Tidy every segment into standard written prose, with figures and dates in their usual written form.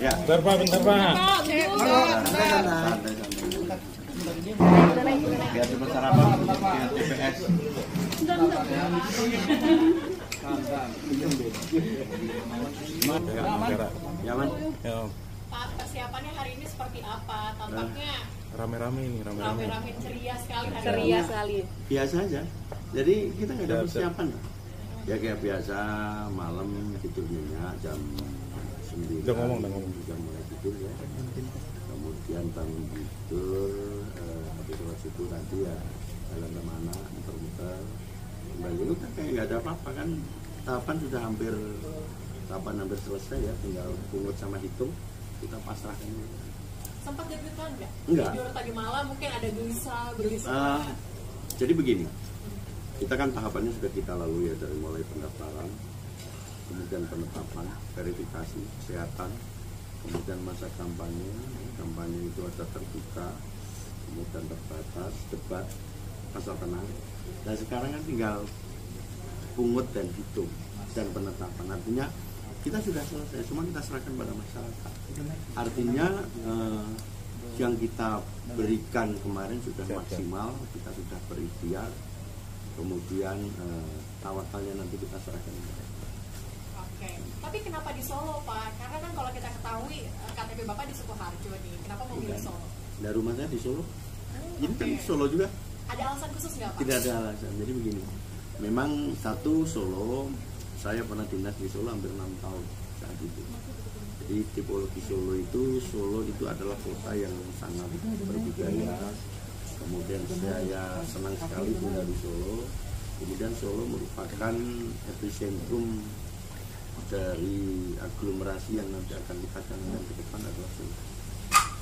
Ya. Bentar Pak, bentar Pak. Santai. Biar cepat sarapan dengan TPS. Nyaman. Ya, Pak, persiapannya hari ini seperti apa? Tampaknya rame-rame ini, rame-rame. rame-rame ceria sekali hari ini. Ceria sekali. Biasa aja. Jadi kita nggak ada persiapan. Ya kayak biasa malam tidurnya jam 9. Udah ngomong. Jam mulai tidur ya. Kemudian bangun tidur, habis sholat subuh nanti ya jalan kemana, muter-muter. Kembali itu kan kayak nggak ada apa-apa kan. Tahapan hampir selesai ya, tinggal pungut sama hitung, kita pasrahkan. Sempat deg-degan nggak? Enggak. Tidur tadi malam mungkin ada gelisah. Jadi begini, kita kan tahapannya sudah kita lalui ya, dari mulai pendaftaran, kemudian penetapan, verifikasi kesehatan, kemudian masa kampanye. Kampanye itu ada terbuka, kemudian terbatas, debat, pasal tenang. Dan sekarang kan tinggal pungut dan hitung dan penetapan. Artinya kita sudah selesai, semua kita serahkan pada masyarakat. Artinya yang kita berikan kemarin sudah maksimal, kita sudah berikhtiar. Kemudian tawakalnya nanti kita serahkan. Oke. Tapi kenapa di Solo, Pak? Karena kan kalau kita ketahui KTP Bapak di Sukoharjo nih. Kenapa memilih Solo? Dari rumah saya di Solo. Ini kan Oke. Solo juga. Ada alasan khusus nggak, Pak? Tidak ada alasan. Jadi begini. Memang satu Solo, saya pernah dinas di Solo hampir 6 tahun saat itu. Jadi tipologi Solo itu adalah kota yang sangat berbudaya. Kemudian saya senang sekali tinggal di Solo. Kemudian Solo merupakan epicentrum dari aglomerasi yang nanti akan dikatakan ke depan adalah Solo.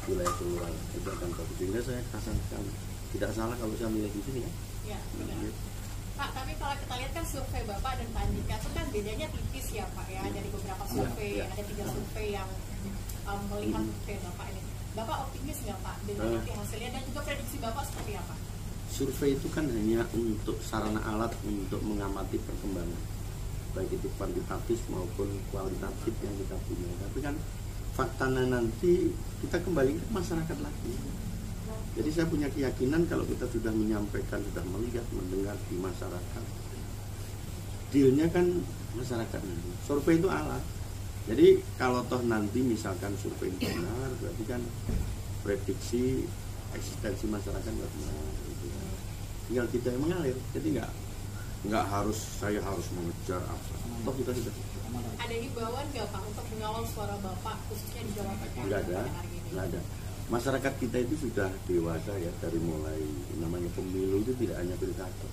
Wilayah Solo itu akan bagus. Sehingga saya kerasan sekali. Tidak salah kalau saya milih di sini ya. Ya, benar. Pak, tapi kalau kita lihat kan survei Bapak dan Pak Andika itu kan bedanya tipis ya Pak ya. Dari beberapa survei, Ya. ada 3 survei yang melihat survei Bapak ini. Bapak optimis nggak Pak dengan nanti hasilnya dan juga prediksi Bapak seperti apa? Survei itu kan hanya untuk sarana alat untuk mengamati perkembangan, baik itu kuantitatif maupun kualitatif yang kita punya. Tapi kan faktanya nanti kita kembali ke masyarakat lagi. Jadi saya punya keyakinan kalau kita sudah menyampaikan, sudah melihat, mendengar di masyarakat, dealnya kan masyarakat nanti. Survei itu alat. Jadi kalau toh nanti misalkan survei itu benar, berarti kan prediksi eksistensi masyarakat nggak benar. Gitu. Tinggal kita yang mengalir. Jadi nggak harus saya harus mengejar apa. Toh kita sudah. Ada himbauan nggak Pak untuk mengawal suara Bapak khususnya di Jawa Tengah? Nggak ada. Masyarakat kita itu sudah dewasa ya, dari mulai namanya pemilu itu tidak hanya pilkada,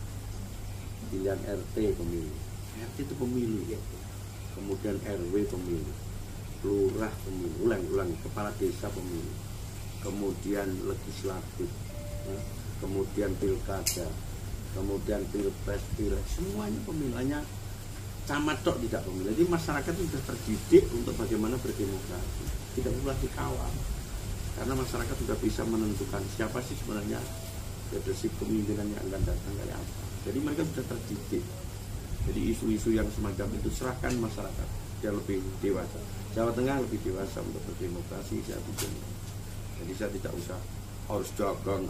pilihan RT pemilu, RT itu pemilu, kemudian RW pemilu, lurah pemilu, ulang kepala desa pemilu, kemudian legislatif, ya, kemudian pilkada, kemudian pilpres, pileg, semuanya pemilu, hanya camat tok tidak pemilu. Jadi masyarakat itu sudah terdidik untuk bagaimana berdemokrasi, tidak perlu lagi kawal. Karena masyarakat sudah bisa menentukan siapa sih sebenarnya leadership kepemimpinan yang akan datang kayak apa. Jadi mereka sudah terdidik. Jadi isu-isu yang semacam itu serahkan masyarakat, dia lebih dewasa. Jawa Tengah lebih dewasa untuk berdemokrasi, saya pikir. Jadi saya tidak usah harus dagang,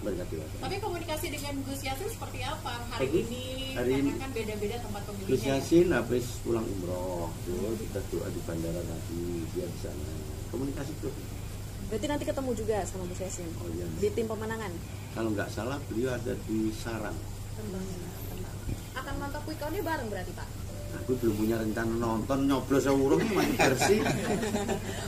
mereka dewasa. Tapi komunikasi dengan Gus Yassin seperti apa hari ini? Hari Karena ini kan beda-beda tempat pemilihannya. Gus Yassin habis pulang umroh, kita doa di bandara tadi, dia di sana. Komunikasi terus. Berarti nanti ketemu juga sama Gus Yassin Oh, iya. di tim pemenangan. Kalau nggak salah beliau ada di Sarang. Akan nonton quick count-nya bareng berarti Pak? Aku belum punya rencana nonton, nyoblos urung masih bersih.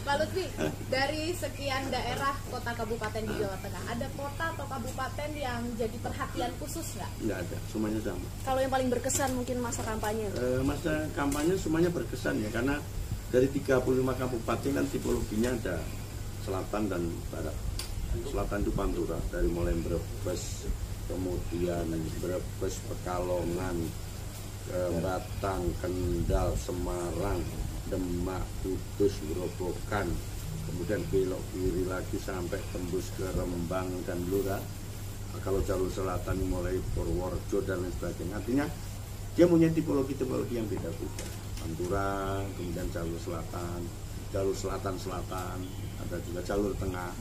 Pak Lutfi, dari sekian daerah kota kabupaten di Jawa Tengah, ada kota atau kabupaten yang jadi perhatian khusus nggak? Nggak ada, semuanya sama. Kalau yang paling berkesan mungkin masa kampanye. Masa kampanye semuanya berkesan ya, karena dari 35 kabupaten kan tipologinya ada selatan dan barat. Selatan itu Pantura, dari mulai Brebes, kemudian Brebes, Pekalongan, Batang, Kendal, Semarang, Demak, Kudus, Grobogan, kemudian belok kiri lagi sampai tembus ke Rembang dan Blora. Kalau jalur selatan mulai Purworejo dan lain sebagainya. Artinya dia punya tipologi yang beda-beda. Pantura, kemudian jalur selatan. jalur selatan-selatan, ada juga jalur tengah,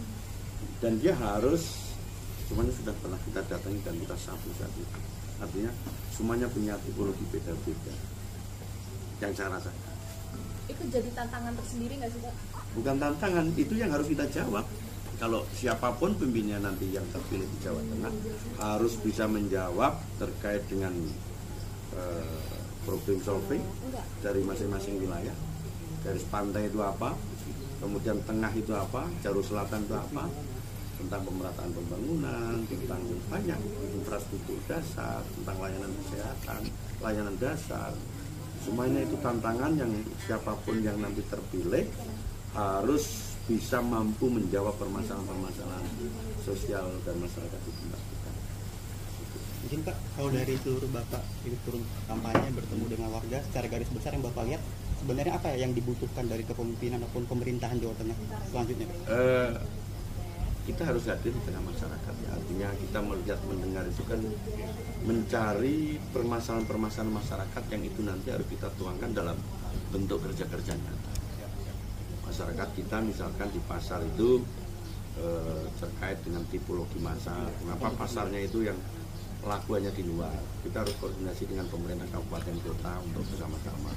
dan dia harus semuanya sudah pernah kita datangi dan kita sapu saat itu. Artinya semuanya punya tipologi beda-beda. Yang cara saya Itu jadi tantangan tersendiri nggak sih Pak? bukan tantangan, itu yang harus kita jawab. Kalau siapapun pembina nanti yang terpilih di Jawa Tengah harus bisa menjawab terkait dengan problem solving dari masing-masing wilayah. Garis pantai itu apa, kemudian tengah itu apa, jalur selatan itu apa, tentang pemerataan pembangunan, tentang banyak infrastruktur dasar, tentang layanan kesehatan, layanan dasar. Semuanya itu tantangan yang siapapun yang nanti terpilih harus bisa mampu menjawab permasalahan-permasalahan sosial dan masyarakat di tempat kita. Mungkin Pak, kalau dari seluruh Bapak itu turun kampanye bertemu dengan warga, secara garis besar yang Bapak lihat sebenarnya apa ya yang dibutuhkan dari kepemimpinan ataupun pemerintahan Jawa Tengah selanjutnya? Kita harus hadir di tengah masyarakat ya. Artinya kita melihat mendengar itu kan mencari permasalahan-permasalahan masyarakat yang itu nanti harus kita tuangkan dalam bentuk kerja-kerja nyata. Masyarakat kita misalkan di pasar itu terkait dengan tipologi masa, kenapa pasarnya itu yang laku hanya di luar. Kita harus koordinasi dengan pemerintah kabupaten kota untuk bersama-sama.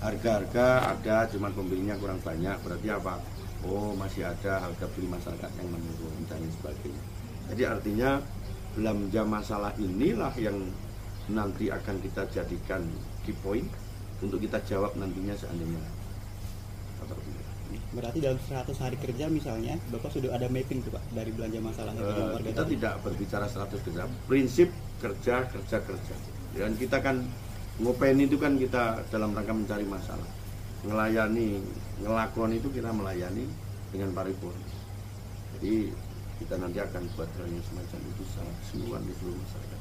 Harga-harga ada, cuman pembelinya kurang banyak, berarti apa? Oh, masih ada harga beli masyarakat yang menurun dan sebagainya. Jadi artinya belanja masalah inilah yang nanti akan kita jadikan key point untuk kita jawab nantinya seandainya. Berarti dalam 100 hari kerja misalnya, Bapak sudah ada mapping tuh Pak dari belanja masalahnya dengan warga kita tadi? tidak berbicara 100 kerja, prinsip kerja. Dan kita kan ngopen itu kan kita dalam rangka mencari masalah. Ngelakon itu kita melayani dengan paripurna. Jadi kita nanti akan buat training semacam itu secara keseluruhan di seluruh masyarakat.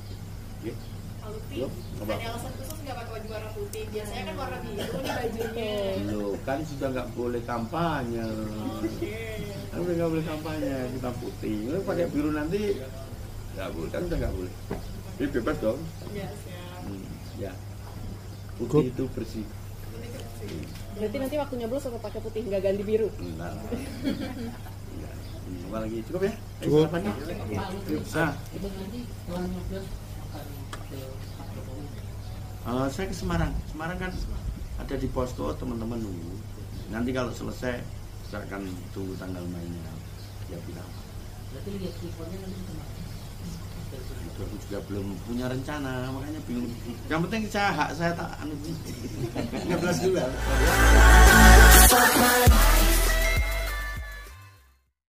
Ya. Pak Lutfi, Yuk, apa? ada alasan khusus nggak pakai baju warna putih? Biasanya kan warna biru nih bajunya. Loh, kan sudah nggak boleh kampanye. Kan udah nggak boleh kampanye, kita putih. Kalau pakai biru nanti nggak boleh, kan udah nggak boleh. Jadi bebas dong. Ya, siap. Ya. Putih itu bersih. Berarti nanti waktu nyoblos apa pakai putih nggak ganti biru? Enggak. Enggak. Apa lagi? Cukup ya? Cukup. Sarapannya? Nah, saya ke Semarang. Semarang kan ada di posko, teman-teman nunggu. Nanti kalau selesai saya akan tunggu tanggal mainnya. Ya bilang. Itu aku juga belum punya rencana, makanya bingung. Yang penting hak saya tak anu. 13 juga.